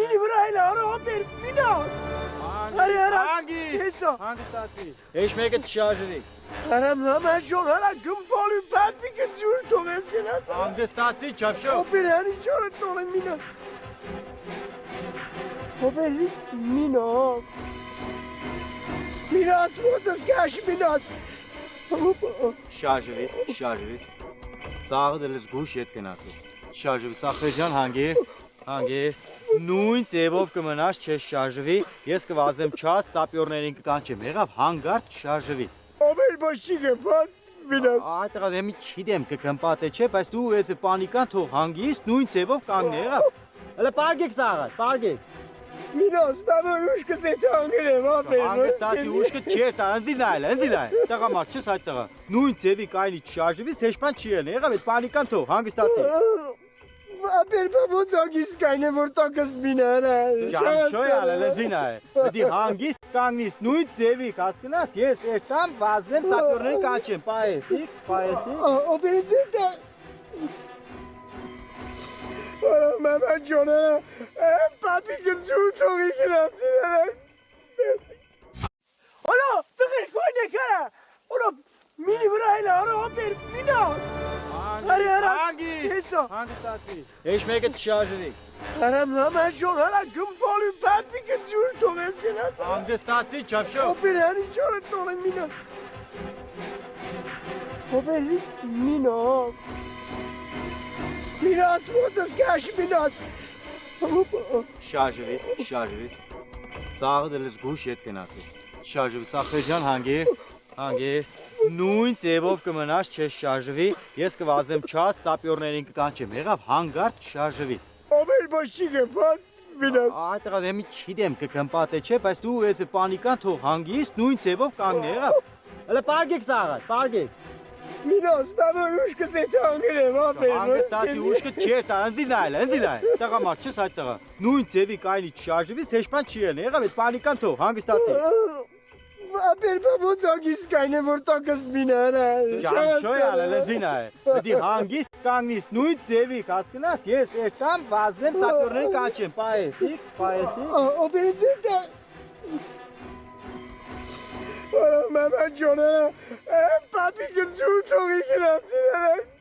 Mini vrayla araba bir Minos. Hadi Hangi? Eso. Hangi stati? Ești mega şarjeri. Aram hemen şu hala gümbolu ben bir geçiyor to mesela. Hangi stati çapşo? O bir hani şöyle tole Minos. O bir Minos. Minos bu da skaş Minos. Şarjeri. Sağı da les guş yet kenatı. Şarjeri saxejan hangi? Նույն ձևով կմնաս չես շարժվի, ես կվազեմ չաս ծապյորներին կկանչեմ, եղավ հանգարտ շարժվիս։ Ամեր բաշի գպատ Միլոս։ Այդ տղա դեմի չիդեմ կկմպատե չէ, բայց դու այդ պանիկան թող հանգիստ նույն ձևով կանգնի, եղավ։ Հələ պարգեք սաղը, պարգեք։ Միլոս, բաբոր ուշկը սեթ անգել եմ, ամեր։ Հանգստացի ուշկը չէր տա, ընձիլ նայել, տղա մարդ չես այդ տղա։ Նույն ձևի կայնի չշարժվիս, հեշպան չի ելնի, եղավ այդ պանիկան թող, հանգստացի։ Ապեր բաբոց անգիս կայնը որ տակս մինարա։ Ճամշոյ ալել է ձինա է, դի հանգիստ կանգնիս, նույն ձևի կասկնաս, ես էրտամ վազնեմ սապյորներին կանչեմ, պայեսիկ։ Ապեր ձետա։ Մամա ջոնը, պապի գծու թողի գնացին։ Օլո, տղեր կոյն է քարա։ Օլո, մինի վրայլը արaba bir Minos. Hangi? Eso. Hangi stati? Ești mega şarjeri. Aram hemen şu hala gümbolu ben bir geçiyor to mesela. Hangi stati çapşo? O bir hani şöyle tole Minos. O bir Minos. Minos bu da skaş Minos. Şarjeri. Sağı da les guş yet kenatı. Şarjeri saxejan hangi? Նույն ձևով կմնաս չես շարժվի, ես կվազեմ չաս ծապյորներին կկանչեմ, եղավ հանգարտ շարժվիս։ Ամեր բաշի գպատ Միլոս։ Այդ տղա դեմի չիդեմ կկմպատե չէ, բայց դու այդ պանիկան թող հանգիստ նույն ձևով կանգնի, եղավ։ Հələ պարգեք սաղը, պարգեք։ Միլոս, բաբոր ուշկը սեթ անգել եմ, ամեր։ Հանգստացի ուշկը չէր տա, ընձիլ նայել, տղա մարդ չես այդ տղա։ Նույն ձևի կայնի չշարժվիս, հեշպան չի ելնի, եղավ այդ պանիկան թող, հանգստացի։ Ապեր բաբոց անգիս կայնը որ տակս մինարա։ Ճամշոյ ալել է ձինա է, դի հանգիստ կանգնիս, նույն ձևի կասկնաս, ես էրտամ վազնեմ սապյորներին կանչեմ, պայեսիկ։ Ապեր ձետա։ Մամա ջոնը, պապի գծու թողի գնացին։